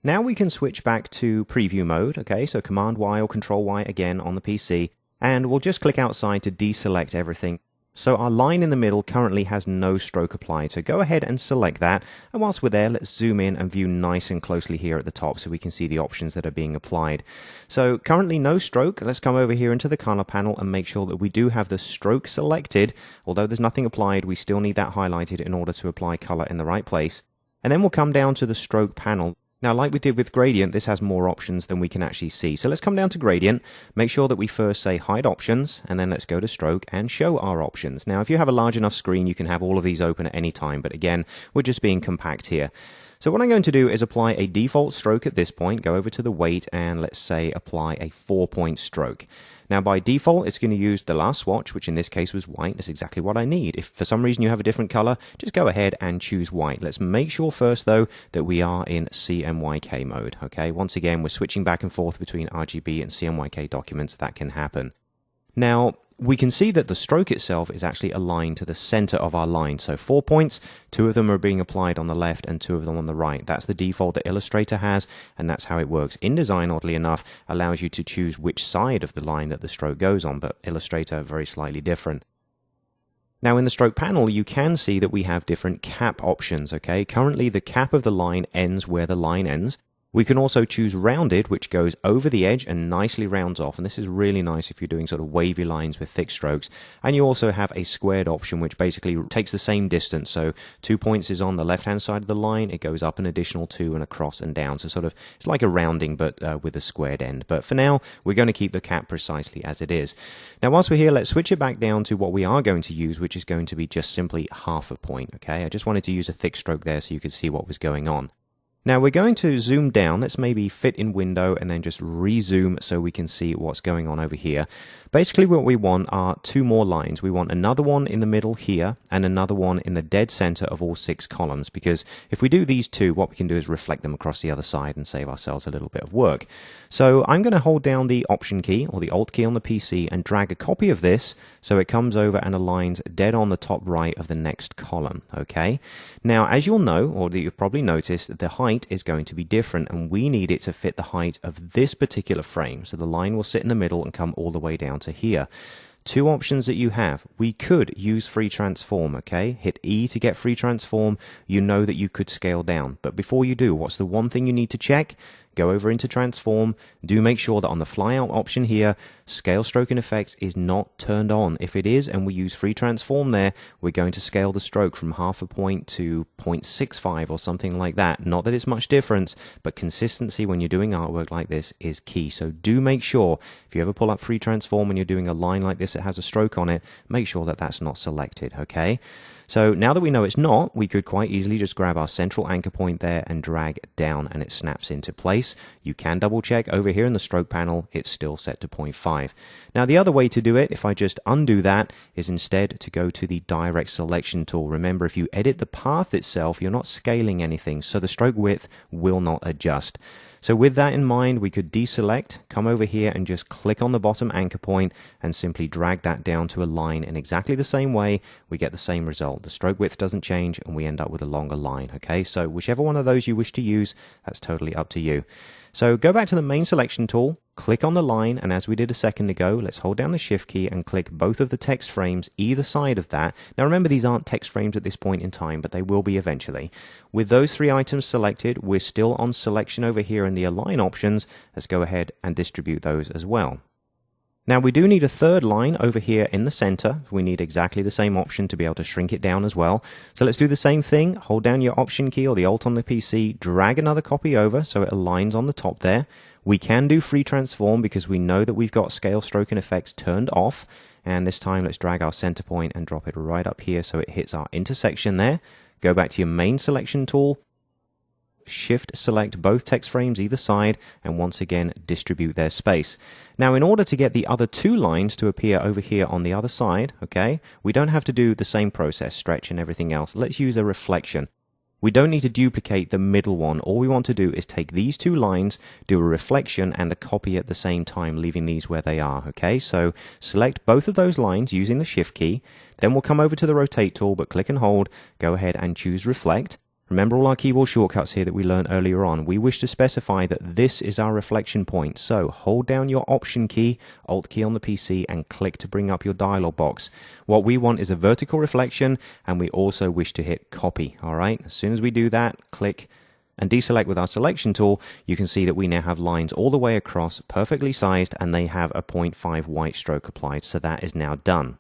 Now we can switch back to preview mode, okay, so Command Y or Control Y again on the PC, and we'll just click outside to deselect everything. So our line in the middle currently has no stroke applied, so go ahead and select that, and whilst we're there, let's zoom in and view nice and closely here at the top so we can see the options that are being applied. So currently no stroke. Let's come over here into the color panel and make sure that we do have the stroke selected. Although there's nothing applied, we still need that highlighted in order to apply color in the right place. And then we'll come down to the stroke panel. Now, like we did with gradient, this has more options than we can actually see. So let's come down to gradient, make sure that we first say hide options, and then let's go to stroke and show our options. Now, if you have a large enough screen, you can have all of these open at any time, but again, we're just being compact here. So what I'm going to do is apply a default stroke at this point, go over to the weight, and let's say apply a 4-point stroke. Now, by default, it's going to use the last swatch, which in this case was white. That's exactly what I need. If for some reason you have a different color, just go ahead and choose white. Let's make sure first, though, that we are in CMYK mode. Okay, once again, we're switching back and forth between RGB and CMYK documents. That can happen. Now, we can see that the stroke itself is actually aligned to the center of our line. So 4 points, 2 of them are being applied on the left and 2 of them on the right. That's the default that Illustrator has, and that's how it works. InDesign, oddly enough, allows you to choose which side of the line that the stroke goes on, but Illustrator, very slightly different. Now in the stroke panel, you can see that we have different cap options, okay? Currently, the cap of the line ends where the line ends. We can also choose rounded, which goes over the edge and nicely rounds off. And this is really nice if you're doing sort of wavy lines with thick strokes. And you also have a squared option, which basically takes the same distance. So 2 points is on the left-hand side of the line. It goes up an additional 2 and across and down. So sort of, it's like a rounding, but with a squared end. But for now, we're going to keep the cap precisely as it is. Now, whilst we're here, let's switch it back down to what we are going to use, which is going to be just simply half a point. Okay, I just wanted to use a thick stroke there so you could see what was going on. Now we're going to zoom down. Let's maybe fit in window and then just rezoom so we can see what's going on over here. Basically what we want are 2 more lines. We want another one in the middle here and another one in the dead center of all 6 columns, because if we do these 2, what we can do is reflect them across the other side and save ourselves a little bit of work. So I'm going to hold down the Option key or the Alt key on the PC and drag a copy of this so it comes over and aligns dead on the top right of the next column. Okay. Now, as you'll know, or that you've probably noticed, the height is going to be different, and we need it to fit the height of this particular frame. So the line will sit in the middle and come all the way down to here. 2 options that you have. We could use free transform, okay? Hit E to get free transform. You know that you could scale down. But before you do, what's the one thing you need to check? Go over into transform. Do make sure that on the flyout option here, scale stroke and effects is not turned on. If it is, and we use free transform there, we're going to scale the stroke from half a point to 0.65 or something like that. Not that it's much difference, but consistency when you're doing artwork like this is key. So do make sure, if you ever pull up free transform when you're doing a line like this that has a stroke on it, make sure that that's not selected, okay? So now that we know it's not, we could quite easily just grab our central anchor point there and drag down, and it snaps into place. You can double check over here in the stroke panel, it's still set to 0.5. Now the other way to do it, if I just undo that, is instead to go to the direct selection tool. Remember, if you edit the path itself, you're not scaling anything, so the stroke width will not adjust. So with that in mind, we could deselect, come over here and just click on the bottom anchor point and simply drag that down to a line in exactly the same way. We get the same result. The stroke width doesn't change and we end up with a longer line. Okay, so whichever one of those you wish to use, that's totally up to you. So go back to the main selection tool, click on the line, and as we did a second ago, let's hold down the Shift key and click both of the text frames either side of that. Now remember, these aren't text frames at this point in time, but they will be eventually. With those 3 items selected, we're still on selection over here in the align options. Let's go ahead and distribute those as well. Now we do need a 3rd line over here in the center. We need exactly the same option to be able to shrink it down as well. So let's do the same thing. Hold down your Option key or the Alt on the PC, drag another copy over so it aligns on the top there. We can do free transform because we know that we've got scale, stroke, and effects turned off. And this time let's drag our center point and drop it right up here so it hits our intersection there. Go back to your main selection tool. Shift select both text frames either side, and once again distribute their space. Now in order to get the other 2 lines to appear over here on the other side, okay, we don't have to do the same process, stretch and everything else. Let's use a reflection. We don't need to duplicate the middle one. All we want to do is take these 2 lines, do a reflection and a copy at the same time, leaving these where they are. Okay, so select both of those lines using the Shift key. Then we'll come over to the rotate tool, but click and hold, go ahead and choose reflect. Remember all our keyboard shortcuts here that we learned earlier on. We wish to specify that this is our reflection point. So hold down your Option key, Alt key on the PC, and click to bring up your dialog box. What we want is a vertical reflection, and we also wish to hit copy. All right. As soon as we do that, click and deselect with our selection tool, you can see that we now have lines all the way across, perfectly sized, and they have a 0.5 white stroke applied. So that is now done.